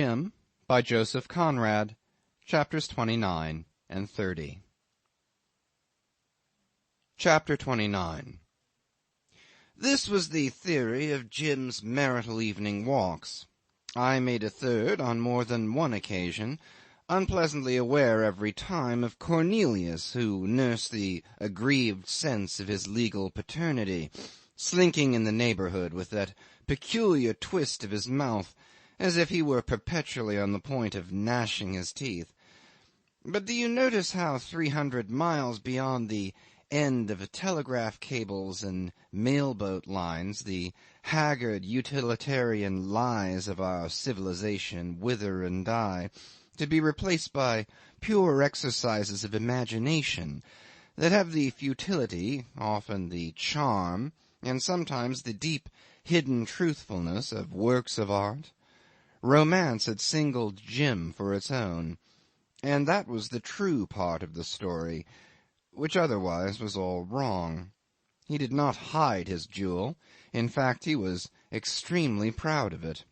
Jim, by Joseph Conrad, chapters 29 and 30. Chapter 29. This was the theory of Jim's marital evening walks. I made a third on more than one occasion, unpleasantly aware every time of Cornelius, who nursed the aggrieved sense of his legal paternity, slinking in the neighbourhood with that peculiar twist of his mouth, as if he were perpetually on the point of gnashing his teeth. But do you notice how 300 miles beyond the end of telegraph cables and mail-boat lines the haggard utilitarian lies of our civilization wither and die, to be replaced by pure exercises of imagination that have the futility, often the charm, and sometimes the deep hidden truthfulness of works of art? Romance had singled Jim for its own, and that was the true part of the story, which otherwise was all wrong. He did not hide his jewel. In fact, he was extremely proud of it.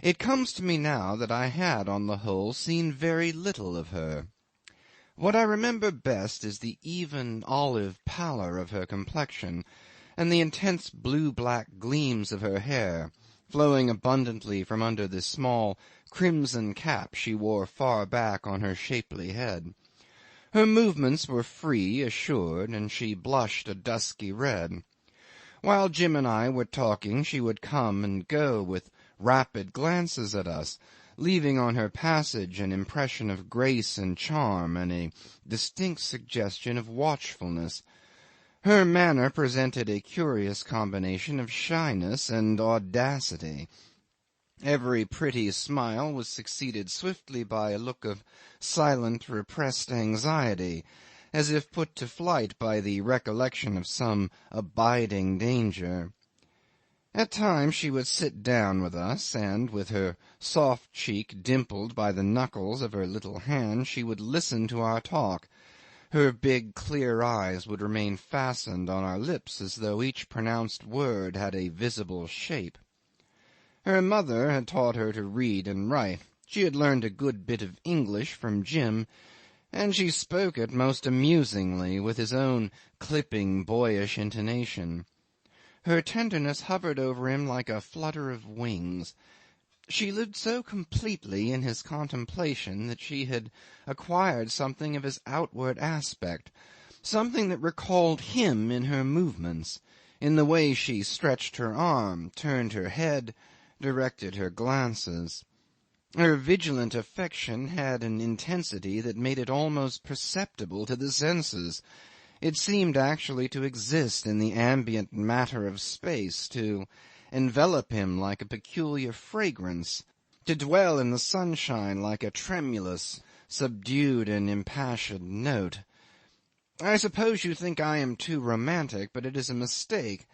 It comes to me now that I had, on the whole, seen very little of her. What I remember best is the even olive pallor of her complexion, and the intense blue-black gleams of her hair, flowing abundantly from under the small crimson cap she wore far back on her shapely head. Her movements were free, assured, and she blushed a dusky red. While Jim and I were talking she would come and go with rapid glances at us, leaving on her passage an impression of grace and charm and a distinct suggestion of watchfulness. Her manner presented a curious combination of shyness and audacity. Every pretty smile was succeeded swiftly by a look of silent repressed anxiety, as if put to flight by the recollection of some abiding danger. At times she would sit down with us, and, with her soft cheek dimpled by the knuckles of her little hand, she would listen to our talk. Her big clear eyes would remain fastened on our lips as though each pronounced word had a visible shape. Her mother had taught her to read and write. She had learned a good bit of English from Jim, and she spoke it most amusingly, with his own clipping boyish intonation. Her tenderness hovered over him like a flutter of wings. She lived so completely in his contemplation that she had acquired something of his outward aspect, something that recalled him in her movements, in the way she stretched her arm, turned her head, directed her glances. Her vigilant affection had an intensity that made it almost perceptible to the senses. It seemed actually to exist in the ambient matter of space, to envelop him like a peculiar fragrance, to dwell in the sunshine like a tremulous, subdued, and impassioned note. I suppose you think I am too romantic, but it is a mistake.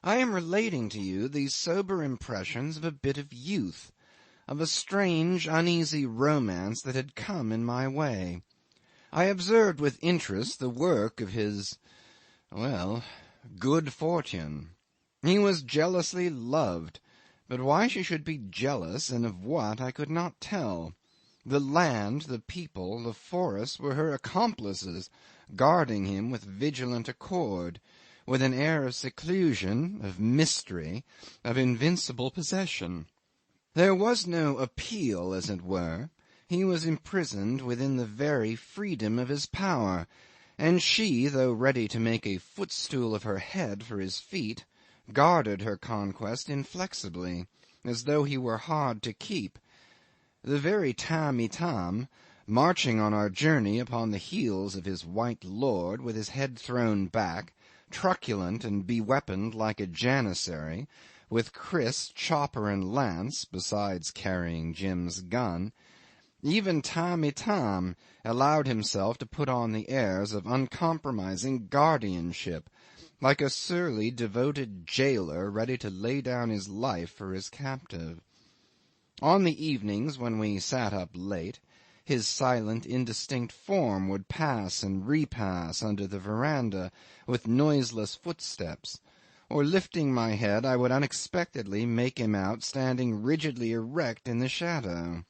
I am relating to you these sober impressions of a bit of youth, of a strange, uneasy romance that had come in my way. I observed with interest the work of his, good fortune. He was jealously loved, but why she should be jealous, and of what, I could not tell. The land, the people, the forest were her accomplices, guarding him with vigilant accord, with an air of seclusion, of mystery, of invincible possession. There was no appeal, as it were. He was imprisoned within the very freedom of his power, and she, though ready to make a footstool of her head for his feet, guarded her conquest inflexibly, as though he were hard to keep. The very Tamb-Itam, marching on our journey upon the heels of his white lord, with his head thrown back, truculent and beweaponed like a janissary, with kriss, chopper, and lance, besides carrying Jim's gun, even Tamb-Itam allowed himself to put on the airs of uncompromising guardianship, like a surly, devoted jailer ready to lay down his life for his captive. On the evenings when we sat up late, his silent, indistinct form would pass and repass under the verandah with noiseless footsteps, or lifting my head I would unexpectedly make him out standing rigidly erect in the shadow.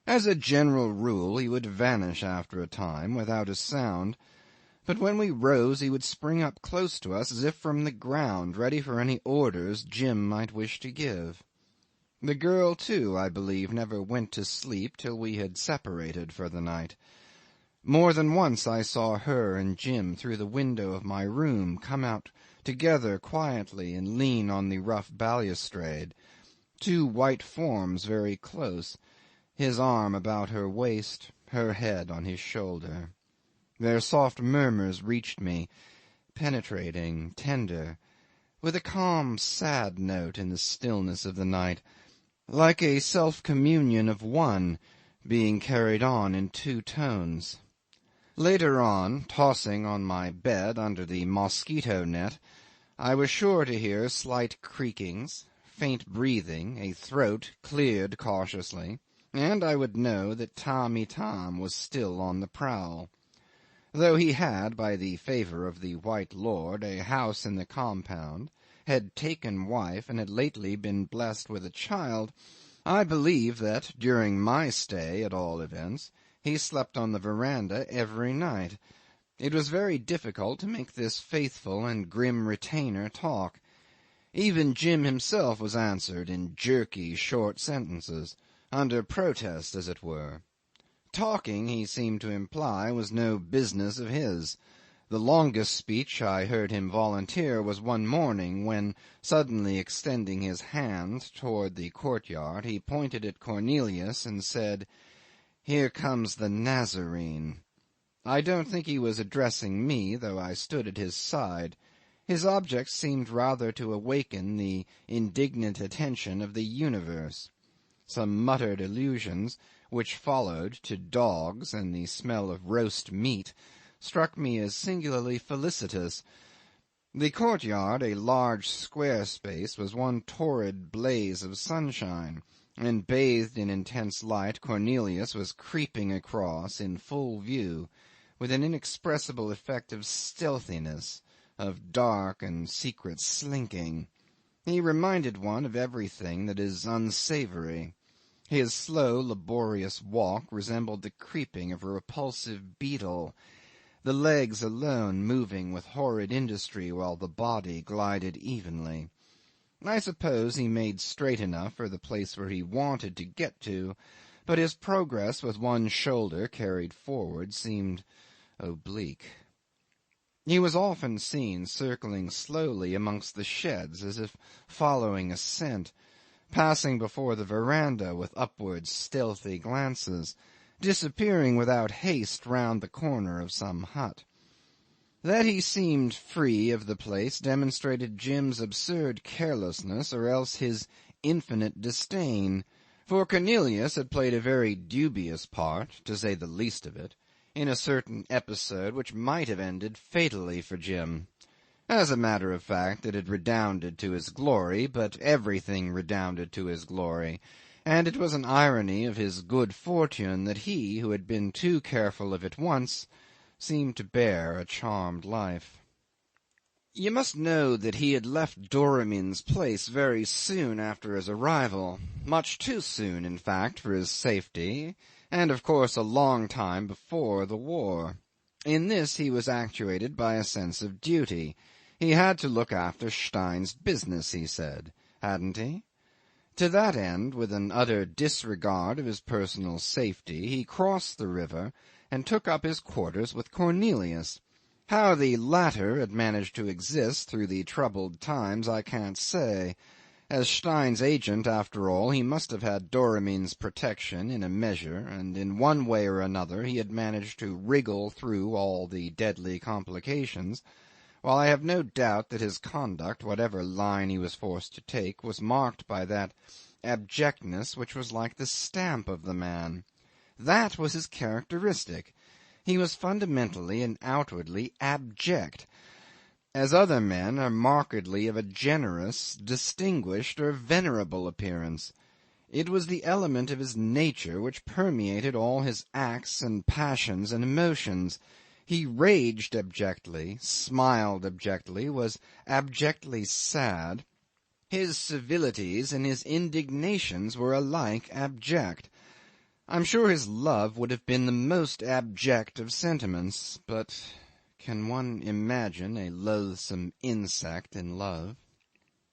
As a general rule he would vanish after a time without a sound, but when we rose he would spring up close to us as if from the ground, ready for any orders Jim might wish to give. The girl, too, I believe, never went to sleep till we had separated for the night. More than once I saw her and Jim through the window of my room come out together quietly and lean on the rough balustrade, two white forms very close, his arm about her waist, her head on his shoulder. Their soft murmurs reached me, penetrating, tender, with a calm, sad note in the stillness of the night, like a self-communion of one being carried on in two tones. Later on, tossing on my bed under the mosquito-net, I was sure to hear slight creakings, faint breathing, a throat cleared cautiously, and I would know that Tamb' Itam was still on the prowl. Though he had, by the favour of the white lord, a house in the compound, had taken wife, and had lately been blessed with a child, I believe that, during my stay at all events, he slept on the verandah every night. It was very difficult to make this faithful and grim retainer talk. Even Jim himself was answered in jerky, short sentences, under protest as it were. Talking, he seemed to imply, was no business of his. The longest speech I heard him volunteer was one morning when, suddenly extending his hand toward the courtyard, he pointed at Cornelius and said, "Here comes the Nazarene." I don't think he was addressing me, though I stood at his side. His object seemed rather to awaken the indignant attention of the universe. Some muttered allusions, which followed, to dogs and the smell of roast meat, struck me as singularly felicitous. The courtyard, a large square space, was one torrid blaze of sunshine, and bathed in intense light Cornelius was creeping across in full view, with an inexpressible effect of stealthiness, of dark and secret slinking. He reminded one of everything that is unsavoury. His slow, laborious walk resembled the creeping of a repulsive beetle, the legs alone moving with horrid industry while the body glided evenly. I suppose he made straight enough for the place where he wanted to get to, but his progress with one shoulder carried forward seemed oblique. He was often seen circling slowly amongst the sheds as if following a scent, passing before the verandah with upward stealthy glances, disappearing without haste round the corner of some hut. That he seemed free of the place demonstrated Jim's absurd carelessness or else his infinite disdain, for Cornelius had played a very dubious part, to say the least of it, in a certain episode which might have ended fatally for Jim. As a matter of fact, it had redounded to his glory, but everything redounded to his glory, and it was an irony of his good fortune that he, who had been too careful of it once, seemed to bear a charmed life. You must know that he had left Doramin's place very soon after his arrival, much too soon, in fact, for his safety, and of course a long time before the war. In this he was actuated by a sense of duty. He had to look after Stein's business, he said, hadn't he? To that end, with an utter disregard of his personal safety, he crossed the river and took up his quarters with Cornelius. How the latter had managed to exist through the troubled times I can't say. As Stein's agent, after all, he must have had Doramin's protection in a measure, and in one way or another he had managed to wriggle through all the deadly complications, while I have no doubt that his conduct, whatever line he was forced to take, was marked by that abjectness which was like the stamp of the man. That was his characteristic. He was fundamentally and outwardly abject, as other men are markedly of a generous, distinguished, or venerable appearance. It was the element of his nature which permeated all his acts and passions and emotions. He raged abjectly, smiled abjectly, was abjectly sad. His civilities and his indignations were alike abject. I'm sure his love would have been the most abject of sentiments, but can one imagine a loathsome insect in love?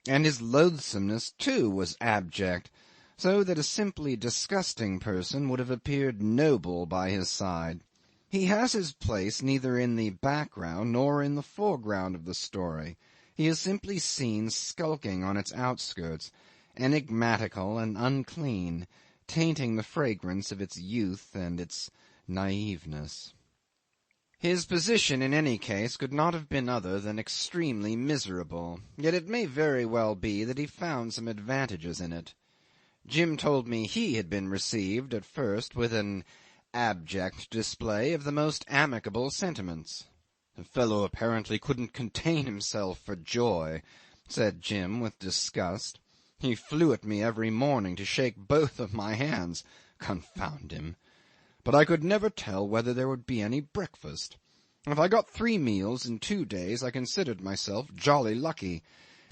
And his loathsomeness, too, was abject, so that a simply disgusting person would have appeared noble by his side. He has his place neither in the background nor in the foreground of the story. He is simply seen skulking on its outskirts, enigmatical and unclean, tainting the fragrance of its youth and its naiveness. His position in any case could not have been other than extremely miserable, yet it may very well be that he found some advantages in it. Jim told me he had been received at first with an abject display of the most amicable sentiments. "The fellow apparently couldn't contain himself for joy," said Jim with disgust. "He flew at me every morning to shake both of my hands. Confound him! But I could never tell whether there would be any breakfast. If I got 3 meals in 2 days I considered myself jolly lucky,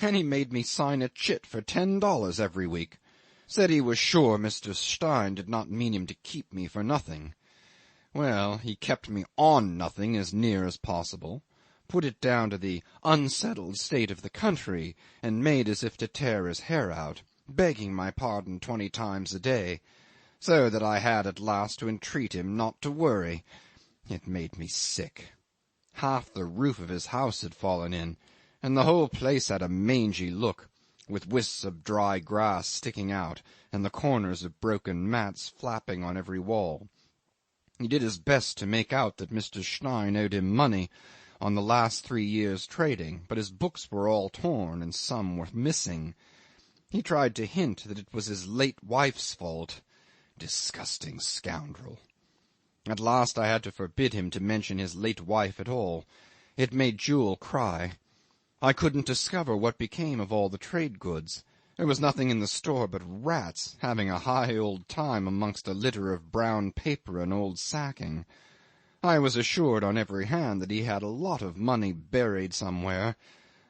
and he made me sign a chit for $10 every week. Said he was sure Mr. Stein did not mean him to keep me for nothing. Well, he kept me on nothing as near as possible, put it down to the unsettled state of the country, and made as if to tear his hair out, begging my pardon 20 times a day, so that I had at last to entreat him not to worry. It made me sick. Half the roof of his house had fallen in, and the whole place had a mangy look, with wisps of dry grass sticking out, and the corners of broken mats flapping on every wall. He did his best to make out that Mr. Stein owed him money on the last 3 years' trading, but his books were all torn, and some were missing. He tried to hint that it was his late wife's fault. Disgusting scoundrel! At last I had to forbid him to mention his late wife at all. It made Jewel cry. I couldn't discover what became of all the trade goods. There was nothing in the store but rats, having a high old time amongst a litter of brown paper and old sacking. I was assured on every hand that he had a lot of money buried somewhere,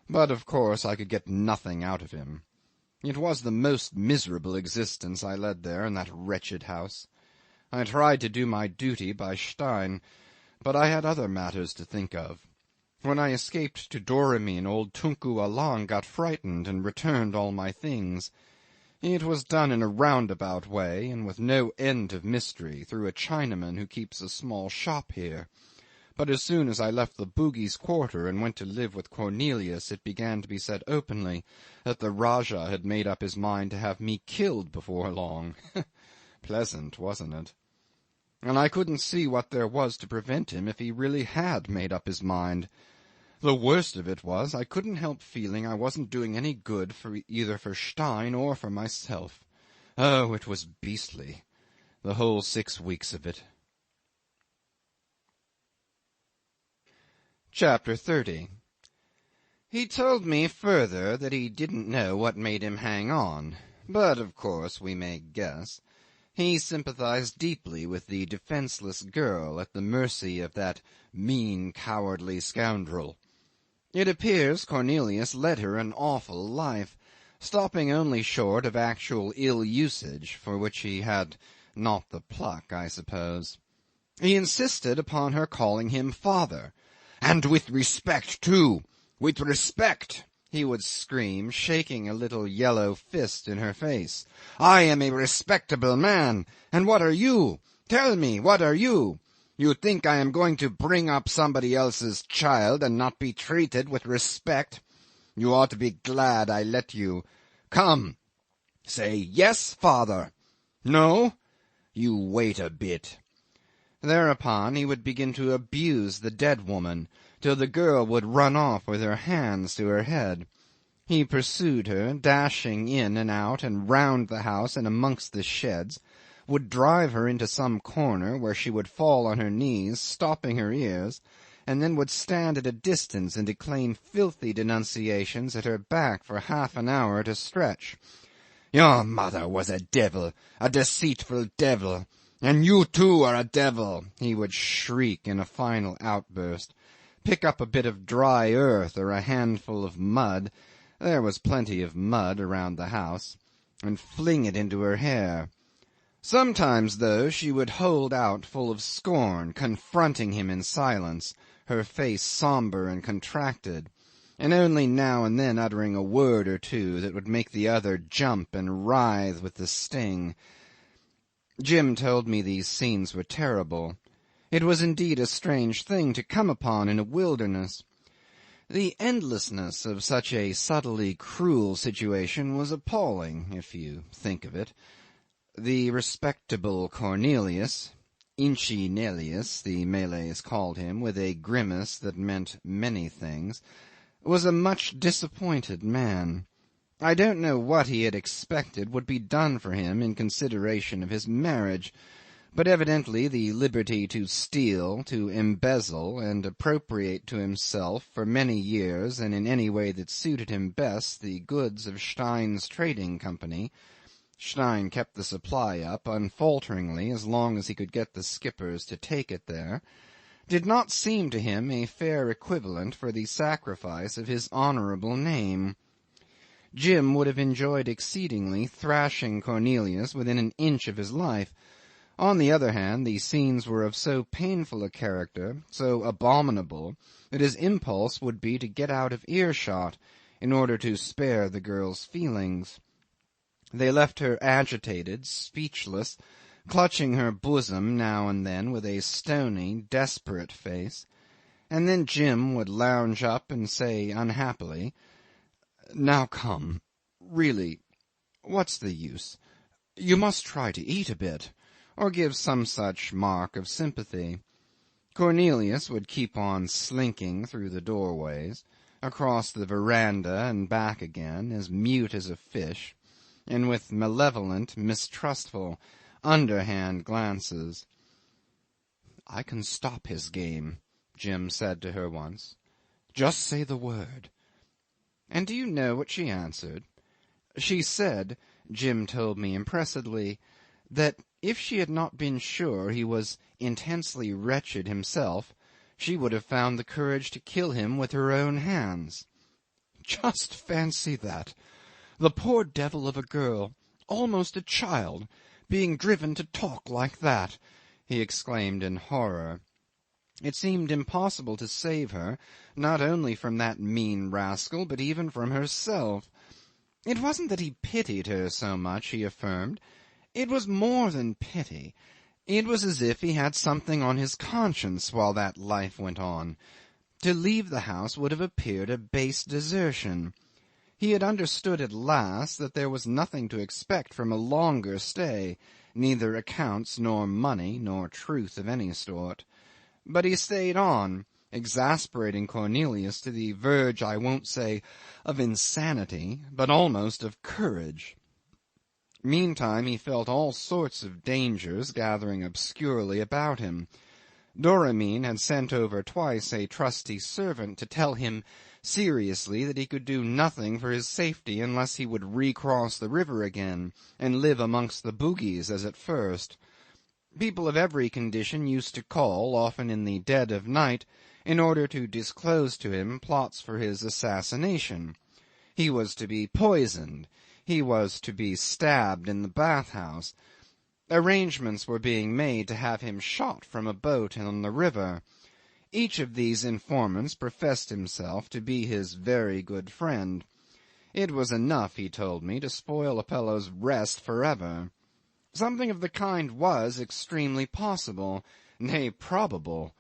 but of course I could get nothing out of him. It was the most miserable existence I led there in that wretched house. I tried to do my duty by Stein, but I had other matters to think of. When I escaped to Doremien, old Tunku Allang got frightened and returned all my things. It was done in a roundabout way, and with no end of mystery, through a Chinaman who keeps a small shop here. But as soon as I left the Bugis quarter and went to live with Cornelius, it began to be said openly that the Rajah had made up his mind to have me killed before long. Pleasant, wasn't it? And I couldn't see what there was to prevent him if he really had made up his mind. The worst of it was, I couldn't help feeling I wasn't doing any good either for Stein or for myself. Oh, it was beastly, the whole 6 weeks of it. Chapter 30. He told me further that he didn't know what made him hang on, but of course we may guess. He sympathized deeply with the defenceless girl at the mercy of that mean, cowardly scoundrel. It appears Cornelius led her an awful life, stopping only short of actual ill-usage, for which he had not the pluck, I suppose. He insisted upon her calling him father, "and with respect, too, with respect," he would scream, shaking a little yellow fist in her face. "I am a respectable man, and what are you? Tell me, what are you? You think I am going to bring up somebody else's child and not be treated with respect? You ought to be glad I let you. Come, say yes, father. No? You wait a bit." Thereupon he would begin to abuse the dead woman, till the girl would run off with her hands to her head. He pursued her, dashing in and out and round the house and amongst the sheds, would drive her into some corner where she would fall on her knees, stopping her ears, and then would stand at a distance and declaim filthy denunciations at her back for half an hour at a stretch. "Your mother was a devil, a deceitful devil. And you too are a devil, he would shriek in a final outburst. Pick up a bit of dry earth or a handful of mud, there was plenty of mud around the house, and fling it into her hair. Sometimes, though, she would hold out full of scorn, confronting him in silence, her face sombre and contracted, and only now and then uttering a word or two that would make the other jump and writhe with the sting. Jim told me these scenes were terrible. It was indeed a strange thing to come upon in a wilderness. The endlessness of such a subtly cruel situation was appalling, if you think of it. The respectable Cornelius, Inchi Nelius, the Malays called him, with a grimace that meant many things, was a much disappointed man. I don't know what he had expected would be done for him in consideration of his marriage, but evidently the liberty to steal, to embezzle, and appropriate to himself for many years and in any way that suited him best the goods of Stein's Trading Company. Stein kept the supply up unfalteringly as long as he could get the skippers to take it there, did not seem to him a fair equivalent for the sacrifice of his honourable name. Jim would have enjoyed exceedingly thrashing Cornelius within an inch of his life. On the other hand, the scenes were of so painful a character, so abominable, that his impulse would be to get out of earshot, in order to spare the girl's feelings. They left her agitated, speechless, clutching her bosom now and then with a stony, desperate face, and then Jim would lounge up and say unhappily, "Now come. Really, what's the use? You must try to eat a bit," or give some such mark of sympathy. Cornelius would keep on slinking through the doorways, across the veranda and back again, as mute as a fish, and with malevolent, mistrustful, underhand glances. "I can stop his game," Jim said to her once. "Just say the word." And do you know what she answered? She said, Jim told me impressively, that if she had not been sure he was intensely wretched himself, she would have found the courage to kill him with her own hands. Just fancy that! The poor devil of a girl, almost a child, being driven to talk like that, he exclaimed in horror. It seemed impossible to save her, not only from that mean rascal, but even from herself. It wasn't that he pitied her so much, he affirmed. It was more than pity. It was as if he had something on his conscience while that life went on. To leave the house would have appeared a base desertion. He had understood at last that there was nothing to expect from a longer stay, neither accounts nor money nor truth of any sort. But he stayed on, exasperating Cornelius to the verge, I won't say of insanity, but almost of courage. Meantime he felt all sorts of dangers gathering obscurely about him. Doramin had sent over twice a trusty servant to tell him seriously that he could do nothing for his safety unless he would recross the river again and live amongst the Bugis as at first. People of every condition used to call, often in the dead of night, in order to disclose to him plots for his assassination. He was to be poisoned. He was to be stabbed in the bath-house. Arrangements were being made to have him shot from a boat on the river. Each of these informants professed himself to be his very good friend. It was enough, he told me, to spoil a fellow's rest for ever. Something of the kind was extremely possible, nay, probable,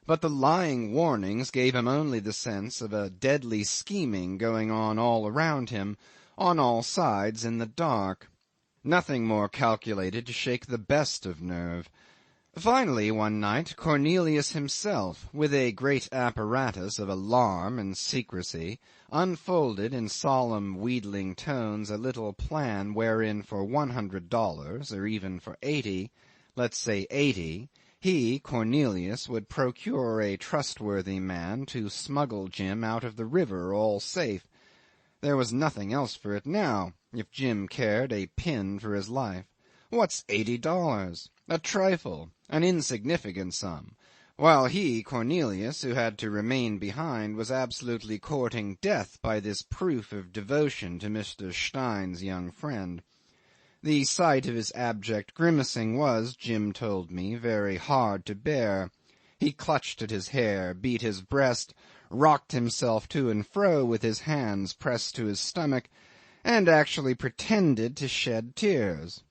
but the lying warnings gave him only the sense of a deadly scheming going on all around him, on all sides in the dark. Nothing more calculated to shake the best of nerve. Finally, one night, Cornelius himself, with a great apparatus of alarm and secrecy, unfolded in solemn wheedling tones a little plan wherein for $100, or even for 80, let's say 80, he, Cornelius, would procure a trustworthy man to smuggle Jim out of the river all safe. There was nothing else for it now, if Jim cared a pin for his life. What's $80? A trifle, an insignificant sum, while he, Cornelius, who had to remain behind, was absolutely courting death by this proof of devotion to Mr. Stein's young friend. The sight of his abject grimacing was, Jim told me, very hard to bear. He clutched at his hair, beat his breast, rocked himself to and fro with his hands pressed to his stomach, and actually pretended to shed tears.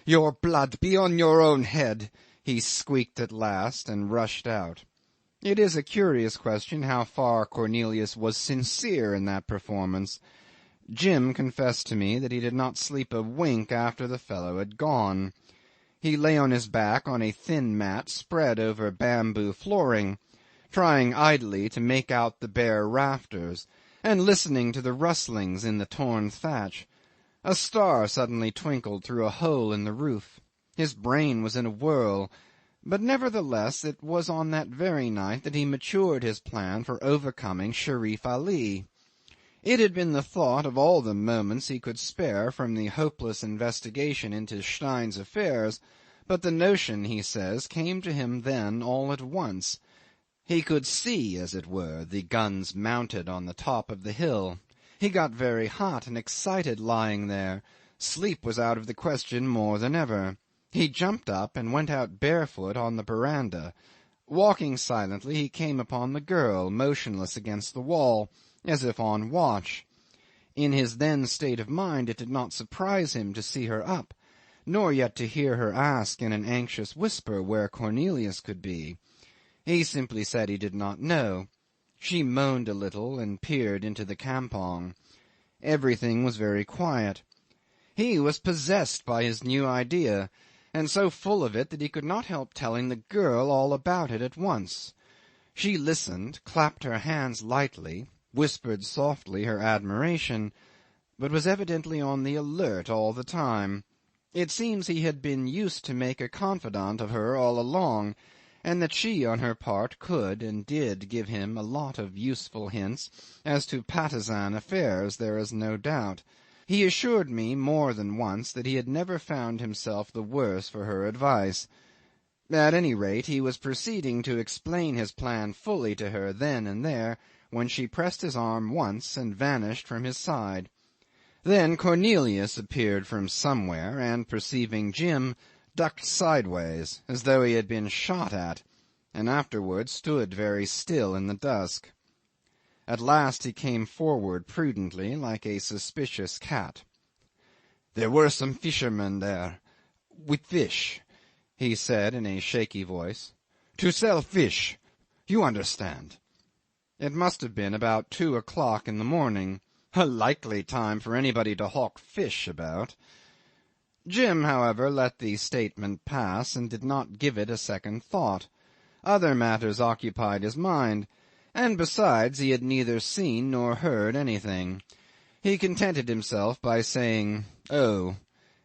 "Your blood be on your own head," he squeaked at last, and rushed out. It is a curious question how far Cornelius was sincere in that performance. Jim confessed to me that he did not sleep a wink after the fellow had gone. He lay on his back on a thin mat spread over bamboo flooring, trying idly to make out the bare rafters, and listening to the rustlings in the torn thatch. A star suddenly twinkled through a hole in the roof. His brain was in a whirl, but nevertheless it was on that very night that he matured his plan for overcoming Sherif Ali. It had been the thought of all the moments he could spare from the hopeless investigation into Stein's affairs, but the notion, he says, came to him then all at once. He could see, as it were, the guns mounted on the top of the hill. He got very hot and excited lying there. Sleep was out of the question more than ever. He jumped up and went out barefoot on the veranda. Walking silently, he came upon the girl, motionless against the wall, as if on watch. In his then state of mind it did not surprise him to see her up, nor yet to hear her ask in an anxious whisper where Cornelius could be. He simply said he did not know. She moaned a little and peered into the campong. Everything was very quiet. He was possessed by his new idea, and so full of it that he could not help telling the girl all about it at once. She listened, clapped her hands lightly, whispered softly her admiration, but was evidently on the alert all the time. It seems he had been used to make a confidant of her all along, and that she on her part could and did give him a lot of useful hints as to Patusan affairs, there is no doubt. He assured me more than once that he had never found himself the worse for her advice. At any rate, he was proceeding to explain his plan fully to her then and there, when she pressed his arm once and vanished from his side. Then Cornelius appeared from somewhere, and, perceiving Jim, ducked sideways, as though he had been shot at, and afterwards stood very still in the dusk. At last he came forward prudently, like a suspicious cat. "There were some fishermen there, with fish," he said in a shaky voice. "To sell fish. You understand." It must have been about 2 o'clock in the morning, a likely time for anybody to hawk fish about. Jim, however, let the statement pass, and did not give it a second thought. Other matters occupied his mind, and besides he had neither seen nor heard anything. He contented himself by saying, "Oh,"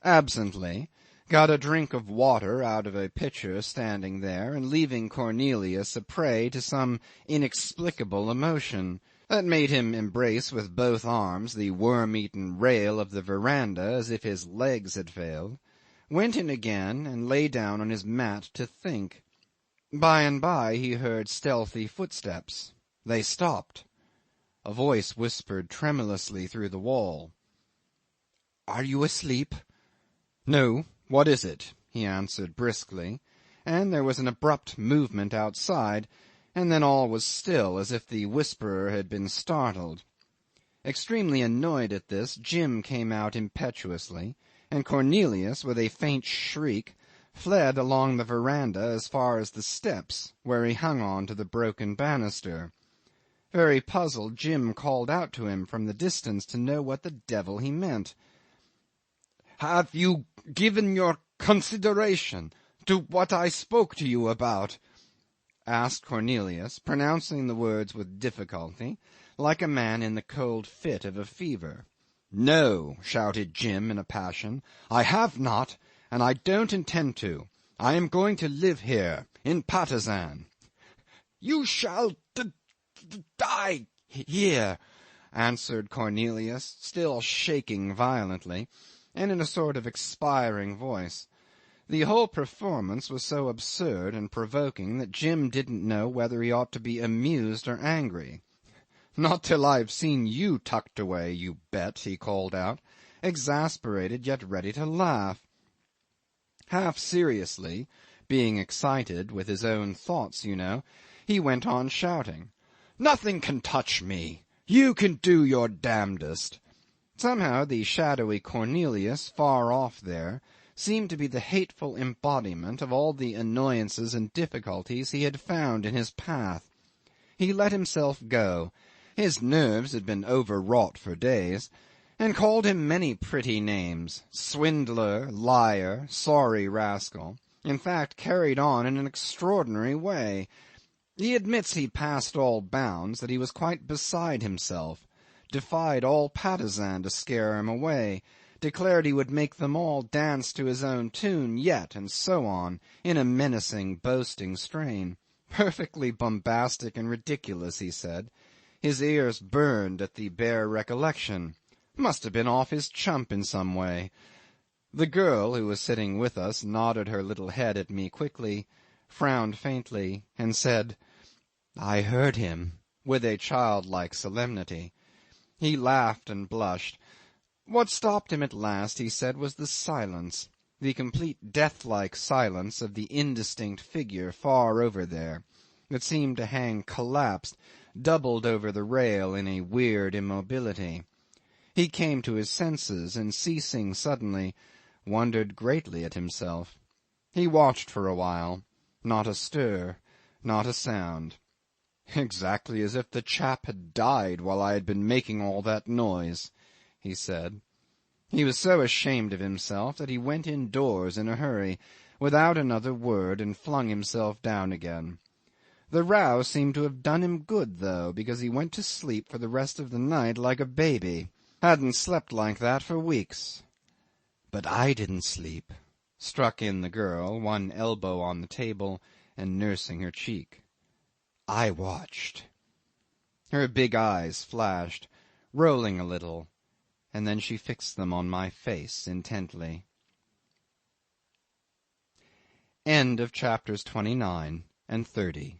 absently, got a drink of water out of a pitcher standing there, and leaving Cornelius a prey to some inexplicable emotion that made him embrace with both arms the worm-eaten rail of the veranda as if his legs had failed, went in again and lay down on his mat to think. By and by he heard stealthy footsteps. They stopped. A voice whispered tremulously through the wall. "Are you asleep?" "No. What is it?" he answered briskly, and there was an abrupt movement outside, and then all was still, as if the whisperer had been startled. Extremely annoyed at this, Jim came out impetuously, and Cornelius, with a faint shriek, fled along the veranda as far as the steps, where he hung on to the broken banister. Very puzzled, Jim called out to him from the distance to know what the devil he meant. "Have you given your consideration to what I spoke to you about?" asked Cornelius, pronouncing the words with difficulty, like a man in the cold fit of a fever. "No," shouted Jim in a passion. "I have not, and I don't intend to. I am going to live here, in Patusan." "You shall die here," answered Cornelius, still shaking violently, and in a sort of expiring voice. The whole performance was so absurd and provoking that Jim didn't know whether he ought to be amused or angry. "Not till I've seen you tucked away, you bet," he called out, exasperated yet ready to laugh. Half seriously, being excited with his own thoughts, you know, he went on shouting, "Nothing can touch me. You can do your damnedest." Somehow the shadowy Cornelius, far off there, seemed to be the hateful embodiment of all the annoyances and difficulties he had found in his path. He let himself go, his nerves had been overwrought for days, and called him many pretty names, swindler, liar, sorry rascal, in fact carried on in an extraordinary way. He admits he passed all bounds, that he was quite beside himself, defied all Patusan to scare him away, declared he would make them all dance to his own tune yet, and so on, in a menacing, boasting strain. Perfectly bombastic and ridiculous, he said. His ears burned at the bare recollection. Must have been off his chump in some way. The girl who was sitting with us nodded her little head at me quickly, frowned faintly, and said, "I heard him," with a childlike solemnity. He laughed and blushed. What stopped him at last, he said, was the silence, the complete death-like silence of the indistinct figure far over there, that seemed to hang collapsed, doubled over the rail in a weird immobility. He came to his senses, and ceasing suddenly, wondered greatly at himself. He watched for a while. Not a stir, not a sound. "Exactly as if the chap had died while I had been making all that noise," he said. He was so ashamed of himself that he went indoors in a hurry, without another word, and flung himself down again. The row seemed to have done him good, though, because he went to sleep for the rest of the night like a baby. Hadn't slept like that for weeks. "But I didn't sleep," struck in the girl, one elbow on the table and nursing her cheek. "I watched." Her big eyes flashed, rolling a little, and then she fixed them on my face intently. End of chapters 29 and 30.